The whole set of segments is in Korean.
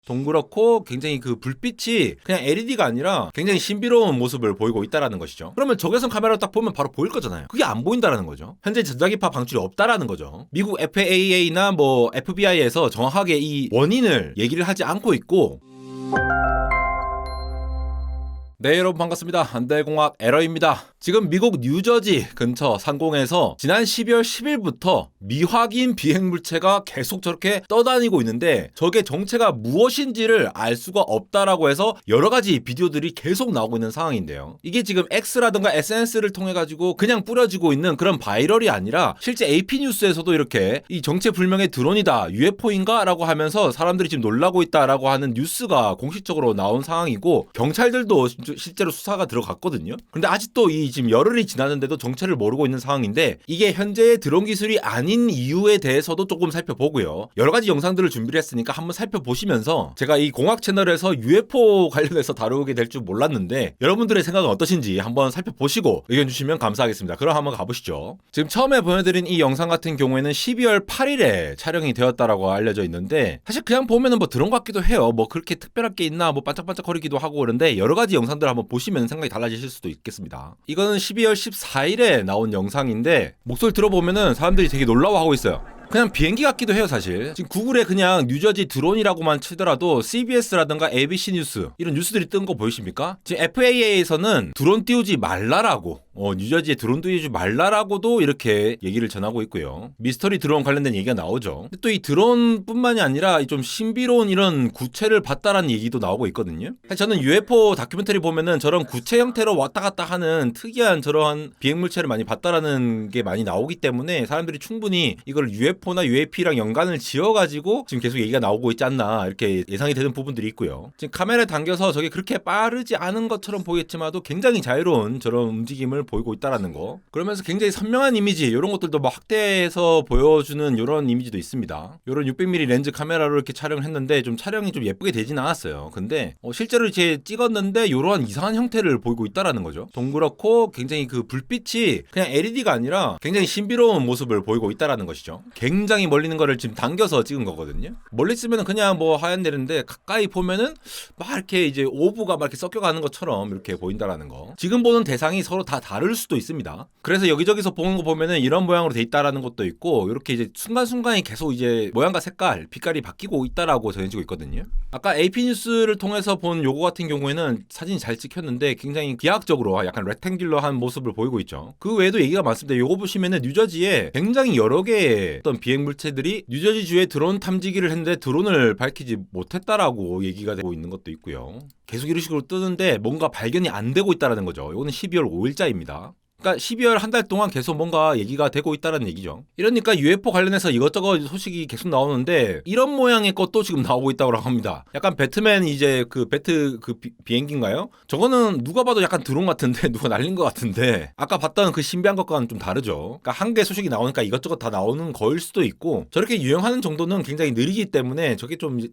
동그랗고 굉장히 그 불빛이 그냥 LED가 아니라 굉장히 신비로운 모습을 보이고 있다라는 것이죠. 그러면 적외선 카메라로 딱 보면 바로 보일 거잖아요. 그게 안 보인다라는 거죠. 현재 전자기파 방출이 없다라는 거죠. 미국 FAA나 뭐 FBI에서 정확하게 이 원인을 얘기를 하지 않고 있고. 네, 여러분 반갑습니다. 안달공학 에러입니다. 지금 미국 뉴저지 근처 상공에서 지난 12월 10일부터 미확인 비행물체가 계속 저렇게 떠다니고 있는데 저게 정체가 무엇인지를 알 수가 없다라고 해서 여러 가지 비디오들이 계속 나오고 있는 상황인데요. 이게 지금 X라든가 SNS를 통해 가지고 그냥 뿌려지고 있는 그런 바이럴이 아니라 실제 AP뉴스에서도 이렇게 이 정체 불명의 드론이다, UFO인가? 라고 하면서 사람들이 지금 놀라고 있다라고 하는 뉴스가 공식적으로 나온 상황이고 경찰들도 실제로 수사가 들어갔거든요. 근데 아직도 이 지금 열흘이 지났는데도 정체를 모르고 있는 상황인데 이게 현재의 드론 기술이 아닌 이유에 대해서도 조금 살펴보고요. 여러 가지 영상들을 준비를 했으니까 한번 살펴보시면서 제가 이 공학 채널에서 UFO 관련해서 다루게 될 줄 몰랐는데 여러분들의 생각은 어떠신지 한번 살펴보시고 의견 주시면 감사하겠습니다. 그럼 한번 가보시죠. 지금 처음에 보여드린 이 영상 같은 경우에는 12월 8일에 촬영이 되었다라고 알려져 있는데 사실 그냥 보면은 뭐 드론 같기도 해요. 뭐 그렇게 특별할 게 있나 뭐 반짝반짝거리기도 하고 그런데 여러 가지 영상들 한번 보시면 생각이 달라지실 수도 있겠습니다. 이거는 12월 14일에 나온 영상인데 목소리 들어보면은 사람들이 되게 놀라워하고 있어요. 그냥 비행기 같기도 해요 사실. 지금 구글에 그냥 뉴저지 드론이라고만 치더라도 CBS라든가 ABC 뉴스 이런 뉴스들이 뜬 거 보이십니까? 지금 FAA에서는 드론 띄우지 말라라고 뉴저지에 드론 띄우지 말라라고도 이렇게 얘기를 전하고 있고요. 미스터리 드론 관련된 얘기가 나오죠. 근데 또 이 드론뿐만이 아니라 좀 신비로운 이런 구체를 봤다라는 얘기도 나오고 있거든요. 저는 UFO 다큐멘터리 보면은 저런 구체 형태로 왔다 갔다 하는 특이한 저러한 비행물체를 많이 봤다라는 게 많이 나오기 때문에 사람들이 충분히 이걸 UFO나 UAP랑 연관을 지어가지고 지금 계속 얘기가 나오고 있지 않나 이렇게 예상이 되는 부분들이 있고요. 지금 카메라에 당겨서 저게 그렇게 빠르지 않은 것처럼 보이겠지만도 굉장히 자유로운 저런 움직임을 보이고 있다라는 거. 그러면서 굉장히 선명한 이미지 이런 것들도 막 확대해서 보여주는 이런 이미지도 있습니다. 이런 600mm 렌즈 카메라로 이렇게 촬영을 했는데 좀 촬영이 좀 예쁘게 되진 않았어요. 근데 실제로 이제 찍었는데 이러한 이상한 형태를 보이고 있다라는 거죠. 동그랗고 굉장히 그 불빛이 그냥 LED가 아니라 굉장히 신비로운 모습을 보이고 있다라는 것이죠. 굉장히 멀리 있는 거를 지금 당겨서 찍은 거거든요. 멀리 있으면 그냥 뭐 하얀 데인데 가까이 보면은 막 이렇게 이제 오브가 막 이렇게 섞여가는 것처럼 이렇게 보인다라는 거. 지금 보는 대상이 서로 다 다를 수도 있습니다. 그래서 여기저기서 보는 거 보면은 이런 모양으로 돼 있다라는 것도 있고 이렇게 이제 순간순간이 계속 이제 모양과 색깔, 빛깔이 바뀌고 있다라고 전해지고 있거든요. 아까 AP뉴스를 통해서 본 요거 같은 경우에는 사진이 잘 찍혔는데 굉장히 기하학적으로 약간 렉탱귤러한 모습을 보이고 있죠. 그 외에도 얘기가 많습니다. 요거 보시면은 뉴저지에 굉장히 여러 개의 어떤 비행물체들이 뉴저지주에 드론 탐지기를 했는데 드론을 밝히지 못했다라고 얘기가 되고 있는 것도 있고요. 계속 이런 식으로 뜨는데 뭔가 발견이 안 되고 있다라는 거죠. 이거는 12월 5일자입니다. 그러니까 12월 한 달 동안 계속 뭔가 얘기가 되고 있다는 얘기죠. 이러니까 UFO 관련해서 이것저것 소식이 계속 나오는데 이런 모양의 것도 지금 나오고 있다고 합니다. 약간 배트맨 이제 그 비행기인가요? 저거는 누가 봐도 약간 드론 같은데 누가 날린 것 같은데 아까 봤던 그 신비한 것과는 좀 다르죠. 그러니까 한 개 소식이 나오니까 이것저것 다 나오는 거일 수도 있고 저렇게 유행하는 정도는 굉장히 느리기 때문에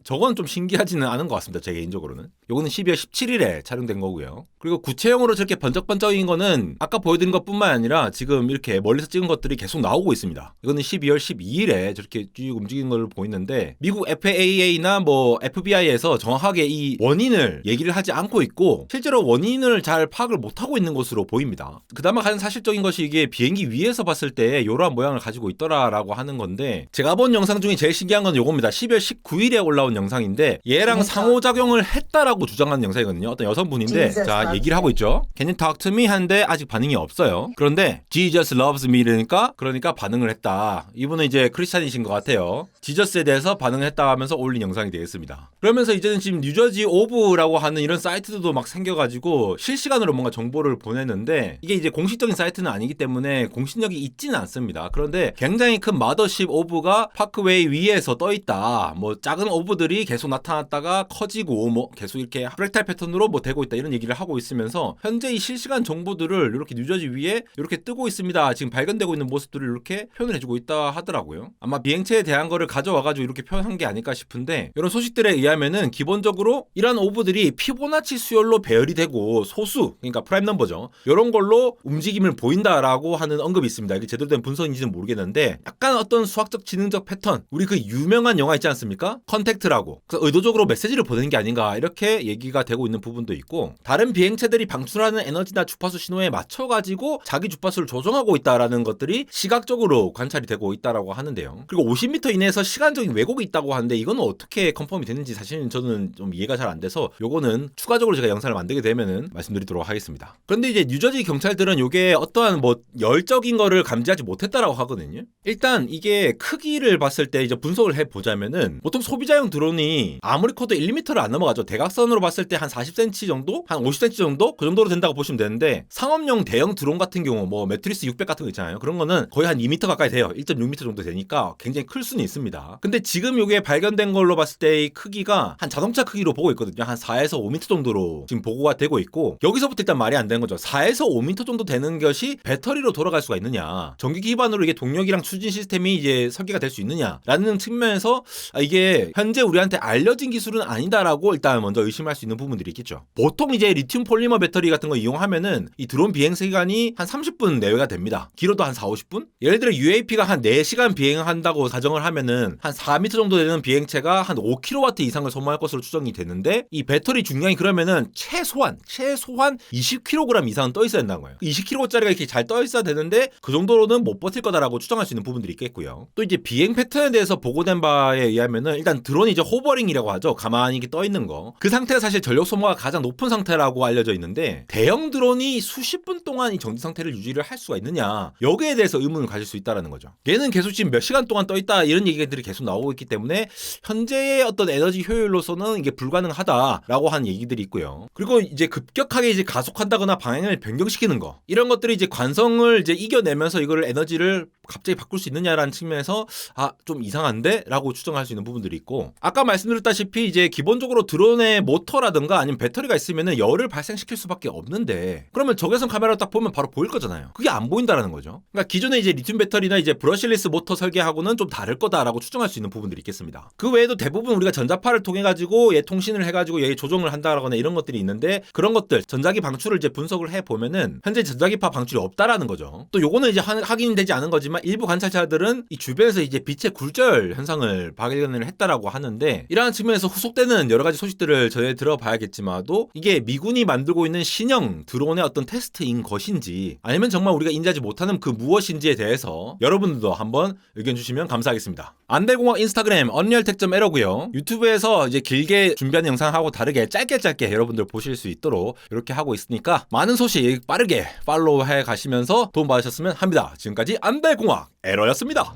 저건 좀 신기하지는 않은 것 같습니다. 제 개인적으로는. 요거는 12월 17일에 촬영된 거고요. 그리고 구체형으로 저렇게 번쩍번쩍인 거는 아까 보여드린 것뿐만 아니라 지금 이렇게 멀리서 찍은 것들이 계속 나오고 있습니다. 이거는 12월 12일에 저렇게 쭉 움직이는 걸 보이는데 미국 FAA나 뭐 FBI에서 정확하게 이 원인을 얘기를 하지 않고 있고 실제로 원인을 잘 파악을 못하고 있는 것으로 보입니다. 그나마 가장 사실적인 것이 이게 비행기 위에서 봤을 때 이러한 모양을 가지고 있더라라고 하는 건데 제가 본 영상 중에 제일 신기한 건 요겁니다. 12월 19일에 올라온 영상인데 얘랑 상호작용을 했다라고 주장하는 영상이거든요. 어떤 여성분인데 자 얘기를 하고 있죠. Can you talk to me? 하는데 아직 반응이 없어요. 그런데 Jesus loves me 그러니까 반응을 했다. 이분은 이제 크리스찬이신 것 같아요. 지저스에 대해서 반응을 했다 하면서 올린 영상이 되겠습니다. 그러면서 이제는 지금 뉴저지 오브라고 하는 이런 사이트도 막 생겨가지고 실시간으로 뭔가 정보를 보내는데 이게 이제 공식적인 사이트는 아니기 때문에 공신력이 있지는 않습니다. 그런데 굉장히 큰 마더십 오브가 파크웨이 위에서 떠 있다. 뭐 작은 오브들이 계속 나타났다가 커지고 뭐 계속 이렇게 프랙탈 패턴으로 뭐 되고 있다 이런 얘기를 하고 있으면서 현재 이 실시간 정보들을 이렇게 뉴저지 위에 이렇게 뜨고 있습니다. 지금 발견되고 있는 모습들을 이렇게 표현을 해주고 있다 하더라고요. 아마 비행체에 대한 거를 가져와가지고 이렇게 표현한 게 아닐까 싶은데, 이런 소식들에 의하면은 기본적으로 이러한 오브들이 피보나치 수열로 배열이 되고 소수, 그러니까 프라임 넘버죠, 이런 걸로 움직임을 보인다라고 하는 언급이 있습니다. 이게 제대로 된 분석인지는 모르겠는데 약간 어떤 수학적 지능적 패턴, 우리 그 유명한 영화 있지 않습니까? 컨택트라고. 그래서 의도적으로 메시지를 보내는 게 아닌가 이렇게 얘기가 되고 있는 부분도 있고, 다른 비행체들이 방출하는 에너지나 주파수 신호에 맞춰가지고 자기 주파수를 조정하고 있다라는 것들이 시각적으로 관찰이 되고 있다라고 하는데요. 그리고 50m 이내에서 시간적인 왜곡이 있다고 하는데 이거는 어떻게 컨펌이 되는지 사실은 저는 좀 이해가 잘 안 돼서 요거는 추가적으로 제가 영상을 만들게 되면은 말씀드리도록 하겠습니다. 그런데 이제 뉴저지 경찰들은 요게 어떠한 뭐 열적인 거를 감지하지 못했다라고 하거든요. 일단 이게 크기를 봤을 때 이제 분석을 해보자면은 보통 소비자용 드론이 아무리 커도 1m를 안 넘어가죠. 대각선으로 봤을 때 한 40cm 정도? 한 50cm 정도? 그 정도로 된다고 보시면 되는데, 상업용 대형 드론 같은 경우 뭐 매트리스 600 같은 거 있잖아요. 그런 거는 거의 한 2m 가까이 돼요. 1.6m 정도 되니까 굉장히 클 수는 있습니다. 근데 지금 요게 발견된 걸로 봤을 때의 크기가 한 자동차 크기로 보고 있거든요. 한 4에서 5m 정도로 지금 보고가 되고 있고, 여기서부터 일단 말이 안 되는 거죠. 4에서 5m 정도 되는 것이 배터리로 돌아갈 수가 있느냐, 전기 기반으로 이게 동력이랑 추진 시스템이 이제 설계가 될 수 있느냐라는 측면에서 이게 현재 우리한테 알려진 기술은 아니다라고 일단 먼저 의심할 수 있는 부분들이 있겠죠. 보통 이제 리튬 폴리머 배터리 같은 거 이용하면은 이 드론 비행 시간이 한 30분 내외가 됩니다. 길어도 한 4, 50분? 예를 들어 UAP가 한 4시간 비행한다고 가정을 하면은 한 4m 정도 되는 비행체가 한 5kW 이상을 소모할 것으로 추정이 되는데, 이 배터리 중량이 그러면은 최소한 20kg 이상은 떠 있어야 된다는 거예요. 20kg짜리가 이렇게 잘 떠 있어야 되는데 그 정도로는 못 버틸 거다라고 추정할 수 있는 부분들이 있겠고요. 또 이제 비행 패턴에 대해서 보고된 바에 의하면은 일단 드론이 이제 호버링이라고 하죠. 가만히 이렇게 떠 있는 거. 그 상태가 사실 전력 소모가 가장 높은 상태라고 알려져 있는데, 대형 드론이 수십 분 동안 이 정지 상태를 유지를 할 수가 있느냐, 여기에 대해서 의문을 가질 수 있다라는 거죠. 얘는 계속 지금 몇 시간 동안 떠 있다 이런 얘기들이 계속 나오고 있기 때문에 현재의 어떤 에너지 효율로서는 이게 불가능하다라고 하는 얘기들이 있고요. 그리고 이제 급격하게 이제 가속한다거나 방향을 변경시키는 거, 이런 것들이 이제 관성을 이제 이겨내면서 이거를 에너지를 갑자기 바꿀 수 있느냐라는 측면에서 좀 이상한데? 라고 추정할 수 있는 부분들이 있고, 아까 말씀드렸다시피 이제 기본적으로 드론의 모터라든가 아니면 배터리가 있으면은 열을 발생시킬 수밖에 없는데, 그러면 적외선 카메라로 딱 보면 바로 보일 거잖아요. 그게 안 보인다라는 거죠. 그러니까 기존의 이제 리튬 배터리나 이제 브러실리스 모터 설계하고는 좀 다를 거다라고 추정할 수 있는 부분들이 있겠습니다. 그 외에도 대부분 우리가 전자파를 통해 가지고 얘 통신을 해가지고 얘 조정을 한다거나 이런 것들이 있는데, 그런 것들 전자기 방출을 이제 분석을 해 보면은 현재 전자기파 방출이 없다라는 거죠. 또 요거는 이제 확인되지 않은 거지만 일부 관찰자들은 이 주변에서 이제 빛의 굴절 현상을 발견을 했다라고 하는데, 이러한 측면에서 후속되는 여러 가지 소식들을 전해 들어봐야겠지만도 이게 미군이 만들고 있는 신형 드론의 어떤 테스트인 것인지 아니면 정말 우리가 인지하지 못하는 그 무엇인지에 대해서 여러분들도 한번 의견 주시면 감사하겠습니다. 안대공학 인스타그램 언리얼텍.에러고요. 유튜브에서 이제 길게 준비한 영상하고 다르게 짧게 여러분들 보실 수 있도록 이렇게 하고 있으니까 많은 소식 빠르게 팔로우 해 가시면서 도움 받으셨으면 합니다. 지금까지 안대공학 에러였습니다.